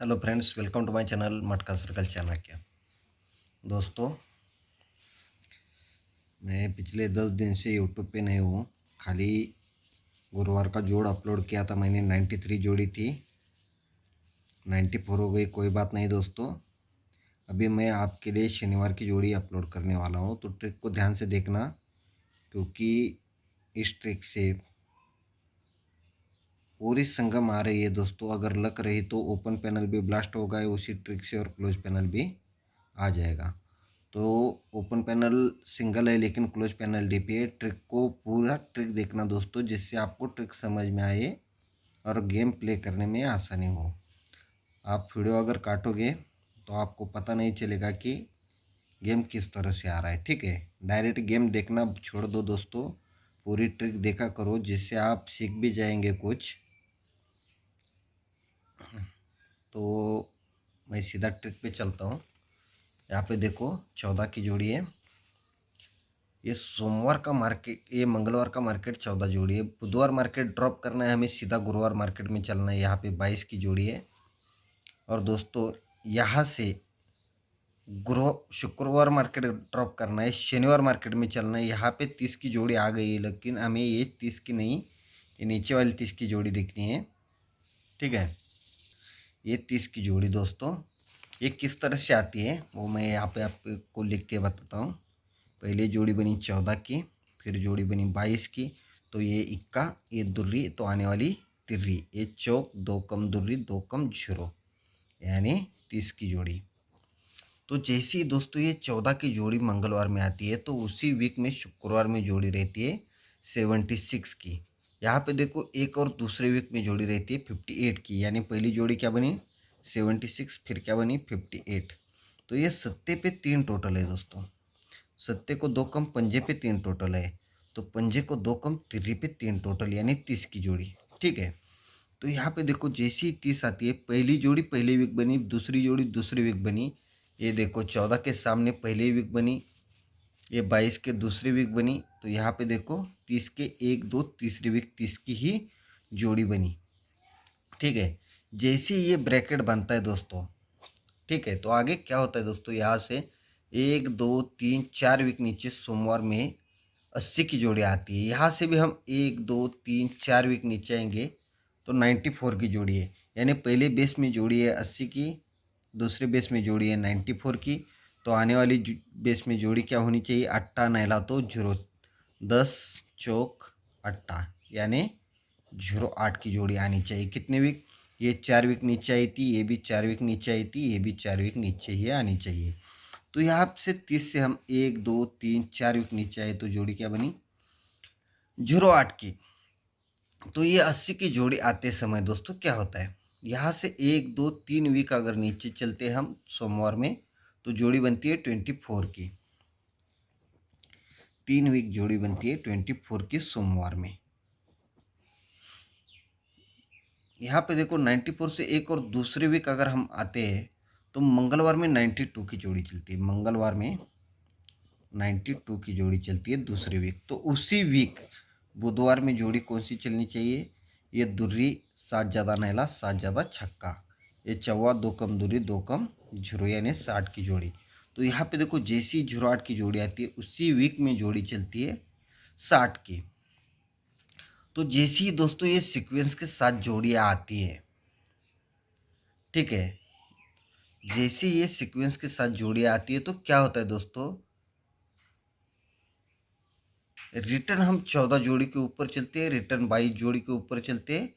Hello friends, welcome to my channel Matka circle Chanakya. दोस्तों, मैं पिछले 10 दिन से यूट्यूब पे नहीं हूँ। खाली गुरुवार का जोड़ अपलोड किया था मैंने। 93 जोड़ी थी, 94 हो गई। कोई बात नहीं दोस्तों, अभी मैं आपके लिए शनिवार की जोड़ी अपलोड करने वाला हूँ, तो ट्रिक को ध्यान से देखना, क्योंकि इस ट्रिक से पूरी संगम आ रही है दोस्तों। अगर लक रही तो ओपन पैनल भी ब्लास्ट होगा उसी ट्रिक से, और क्लोज पैनल भी आ जाएगा। तो ओपन पैनल सिंगल है लेकिन क्लोज पैनल डीपी है। ट्रिक को पूरा ट्रिक देखना दोस्तों, जिससे आपको ट्रिक समझ में आए और गेम प्ले करने में आसानी हो। आप वीडियो अगर काटोगे तो आपको पता नहीं चलेगा कि गेम किस तरह से आ रहा है। ठीक है, डायरेक्ट गेम देखना छोड़ दो दोस्तों, पूरी ट्रिक देखा करो, जिससे आप सीख भी जाएंगे कुछ। तो मैं सीधा ट्रिक पे चलता हूँ। यहाँ पे देखो 14 की जोड़ी है। ये सोमवार का मार्केट, ये मंगलवार का मार्केट 14 जोड़ी है। बुधवार मार्केट ड्रॉप करना है, हमें सीधा गुरुवार मार्केट में चलना है। यहाँ पे 22 की जोड़ी है। और दोस्तों, यहाँ से गुरु शुक्रवार मार्केट ड्रॉप करना है, शनिवार मार्केट में चलना है। यहाँ पे 30 की जोड़ी आ गई है, लेकिन हमें ये 30 की नहीं, ये नीचे वाली 30 की जोड़ी दिखनी है। ठीक है, ये 30 की जोड़ी दोस्तों, ये किस तरह से आती है वो मैं यहाँ पे आपको लिख के बताता हूँ। पहले जोड़ी बनी 14 की, फिर जोड़ी बनी 22 की, तो ये इक्का, ये दुर्री, तो आने वाली तिर्री, ये चौक, दो कम दुर्री, दो कम जीरो, यानी 30 की जोड़ी। तो जैसे ही दोस्तों ये 14 की जोड़ी मंगलवार में आती है, तो उसी वीक में शुक्रवार में जोड़ी रहती है 76 की। यहाँ पे देखो एक और दूसरे वीक में जोड़ी रहती है 58 की, यानी पहली जोड़ी क्या बनी 76, फिर क्या बनी 58। तो ये सत्ते पे 3 टोटल है दोस्तों। सत्ते को 2 कम पंजे पे 3 टोटल है, तो पंजे को 2 कम तिर्री पे 3 टोटल, यानी 30 की जोड़ी। ठीक है, तो यहाँ पे देखो जैसी ही 30 आती है, पहली जोड़ी पहले वीक बनी, दूसरी जोड़ी दूसरी वीक बनी। ये देखो 14 के सामने पहली वीक बनी, ये 22 के दूसरी वीक बनी, तो यहाँ पे देखो 30 के 1 2 तीसरी वीक 30 की ही जोड़ी बनी। ठीक है, जैसे ये ब्रैकेट बनता है दोस्तों, ठीक है, तो आगे क्या होता है दोस्तों, यहाँ से 1 2 3 4 वीक नीचे सोमवार में 80 की जोड़ी आती है। यहाँ से भी हम 1 2 3 4 वीक नीचे आएंगे तो 94 की जोड़ी है, यानी पहले बेस में जोड़ी है 80 की, दूसरे बेस में जोड़ी है 94 की। तो आने वाली बेस में जोड़ी क्या होनी चाहिए, अट्टा नहला तो 0, 10 चौक अट्टा, यानी 08 की जोड़ी आनी चाहिए। कितने वीक, ये 4 वीक नीचे आई थी, ये भी 4 वीक नीचे आई थी, ये भी 4 वीक नीचे ही आनी चाहिए। तो यहाँ से 30 से हम 1 2 3 4 वीक नीचे आए, तो जोड़ी क्या बनी 08 की। तो ये 80 की जोड़ी आते समय दोस्तों क्या होता है, यहाँ से 1 2 3 वीक अगर नीचे चलते हैं हम सोमवार में, तो जोड़ी बनती है 24 की। 3 वीक जोड़ी बनती है 24 की सोमवार में। यहाँ पे देखो 94 से एक और दूसरे वीक अगर हम आते हैं, तो मंगलवार में 92 की जोड़ी चलती है। मंगलवार में 92 की जोड़ी चलती है दूसरे वीक। तो उसी वीक बुधवार में जोड़ी कौन सी चलनी चाहिए, ये दुर्री 7 ज़्यादा नहला 7 ज़्यादा छक्का, ये चौवा 2 कम दुर्री 2 कम झुरो, यानी 60 की जोड़ी। तो यहाँ पे देखो जैसी 08 की जोड़ी आती है, उसी वीक में जोड़ी चलती है 60 की। तो जैसी ही दोस्तों ये सीक्वेंस के साथ जोड़ियाँ आती है, ठीक है, जैसे ये सीक्वेंस के साथ जोड़ियाँ आती है, तो क्या होता है दोस्तों, रिटर्न हम 14 जोड़ी के ऊपर चलते हैं, रिटर्न 22 जोड़ी के ऊपर चलते हैं,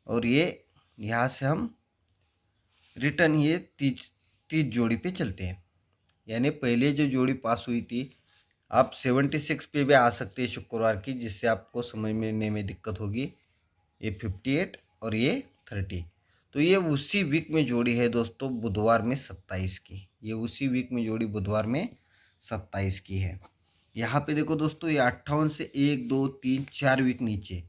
और ये यहाँ से हम रिटर्न ये 30 जोड़ी पे चलते हैं। यानी पहले जो जोड़ी पास हुई थी, आप 76 पे भी आ सकते हैं शुक्रवार की, जिससे आपको समझने में दिक्कत होगी। ये 58 और ये 30, तो ये उसी वीक में जोड़ी है दोस्तों, बुधवार में 27 की। ये उसी वीक में जोड़ी बुधवार में 27 की है। यहाँ पे देखो दोस्तों, ये 58 से 1 2 3 4 वीक नीचे,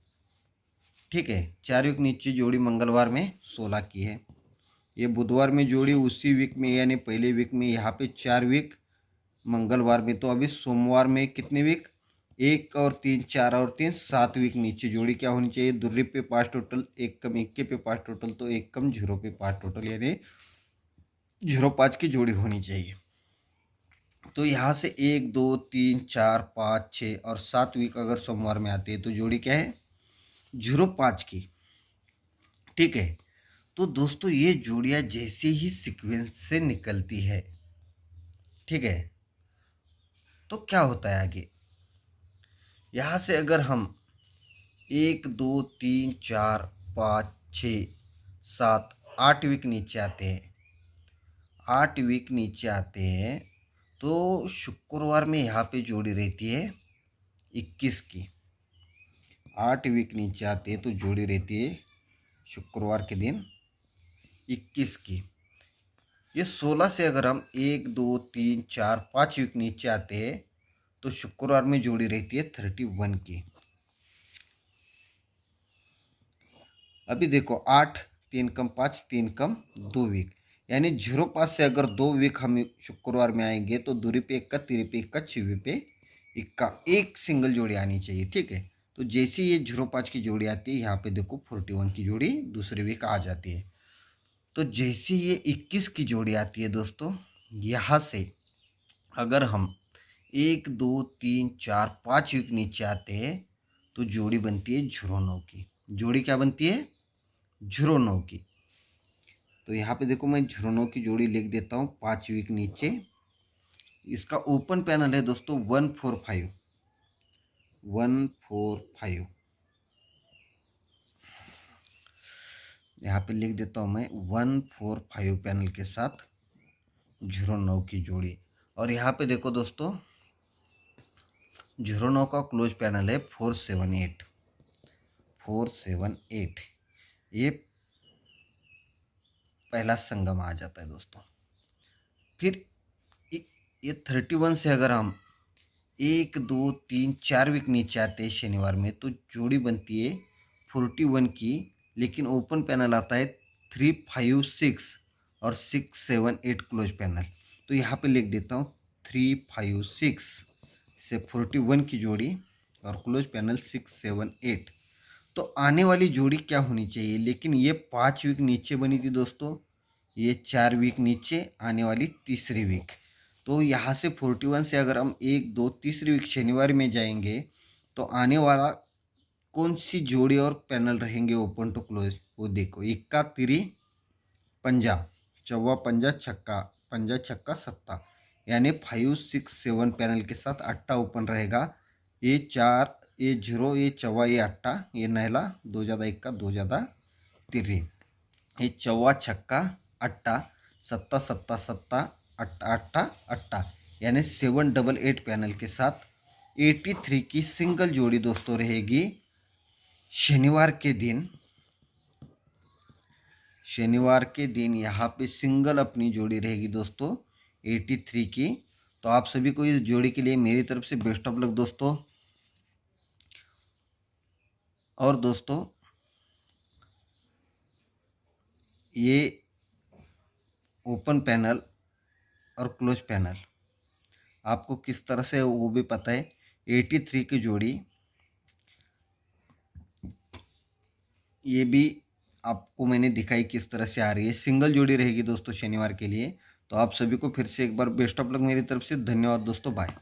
ठीक है, 4 वीक नीचे जोड़ी मंगलवार में 16 की है। ये बुधवार में जोड़ी उसी वीक में, यानी पहले वीक में, यहाँ पे 4 वीक मंगलवार में। तो अभी सोमवार में कितने वीक, 1 और 3, 4 और 3, 7 वीक नीचे जोड़ी क्या होनी चाहिए? दुर्री पे 5 टोटल, 1 कम 1 पे 5 टोटल, तो 1 कम 0 पे 5 टोटल, यानी 0-5 की जोड़ी होनी चाहिए। तो यहाँ से 1, 2, 3, 4, 5, 6 और 7 वीक अगर सोमवार में आती है तो जोड़ी क्या है? 0-5 की। ठीक है, तो दोस्तों ये जोड़ियाँ जैसे ही सीक्वेंस से निकलती है, ठीक है, तो क्या होता है आगे? यहाँ से अगर हम 1, 2, 3, 4, 5, 6, 7, 8 वीक नीचे आते हैं, 8 वीक नीचे आते हैं, तो शुक्रवार में यहाँ पे जोड़ी रहती है 21 की। 8 वीक नीचे आते हैं तो जोड़ी रहती है शुक्रवार के दिन 21 की। ये 16 से अगर हम 1, 2, 3, 4, 5 वीक नीचे आते हैं तो शुक्रवार में जोड़ी रहती है 31 की। अभी देखो 8, 3 कम 5, 3 कम 2 वीक, यानी 0-5 से अगर 2 वीक हम शुक्रवार में आएंगे तो दूरी पे 1 तिरी पे 1 छिवी पे 1 एक सिंगल जोड़ी आनी चाहिए। ठीक है, तो जैसे ये 0-5 की जोड़ी आती है, यहाँ पे देखो 41 की जोड़ी दूसरे वीक आ जाती है। तो जैसे ये 21 की जोड़ी आती है दोस्तों, यहाँ से अगर हम 1, 2, 3, 4, 5 वीक नीचे आते हैं तो जोड़ी बनती है 09 की। जोड़ी क्या बनती है? 09 की। तो यहाँ पे देखो मैं 09 की जोड़ी लिख देता हूँ 5 वीक नीचे। इसका ओपन पैनल है दोस्तों 145, 145। यहाँ पे लिख देता हूँ मैं 145 पैनल के साथ 09 की जोड़ी। और यहाँ पे देखो दोस्तों 09 का क्लोज पैनल है 478, 478। ये पहला संगम आ जाता है दोस्तों। फिर ये 31 से अगर हम 1, 2, 3, 4 वीक नीचे आते हैं शनिवार में तो जोड़ी बनती है 41 की, लेकिन ओपन पैनल आता है 356 और 678 क्लोज पैनल। तो यहाँ पे लिख देता हूँ 356 से 41 की जोड़ी और क्लोज पैनल 678। तो आने वाली जोड़ी क्या होनी चाहिए? लेकिन ये 5 वीक नीचे बनी थी दोस्तों, ये 4 वीक नीचे, आने वाली तीसरी वीक। तो यहाँ से 41 से अगर हम 1, 2 तीसरी वीक शनिवार में जाएंगे तो आने वाला कौन सी जोड़ी और पैनल रहेंगे ओपन टू क्लोज? वो देखो 1 तिरी पंजा, 4 पंजा छक्का, पंजा छक्का 7, यानी 5, 6, 7 पैनल के साथ 8 ओपन रहेगा। ये 4, ये 0, ये 4, ये 8, ये नहला 2 ज़्यादा 1 2 ज़्यादा तिरी, ये 4 छक्का 8, 7 7 7 8 8 8, यानी 788 पैनल के साथ 83 की सिंगल जोड़ी दोस्तों रहेगी शनिवार के दिन। शनिवार के दिन यहाँ पे सिंगल अपनी जोड़ी रहेगी दोस्तों 83 की। तो आप सभी को इस जोड़ी के लिए मेरी तरफ से बेस्ट ऑफ लक दोस्तों। और दोस्तों ये ओपन पैनल और क्लोज पैनल आपको किस तरह से वो भी पता है। 83 की जोड़ी ये भी आपको मैंने दिखाई किस तरह से आ रही है, सिंगल जोड़ी रहेगी दोस्तों शनिवार के लिए। तो आप सभी को फिर से एक बार बेस्ट ऑफ लक मेरी तरफ से। धन्यवाद दोस्तों, बाय।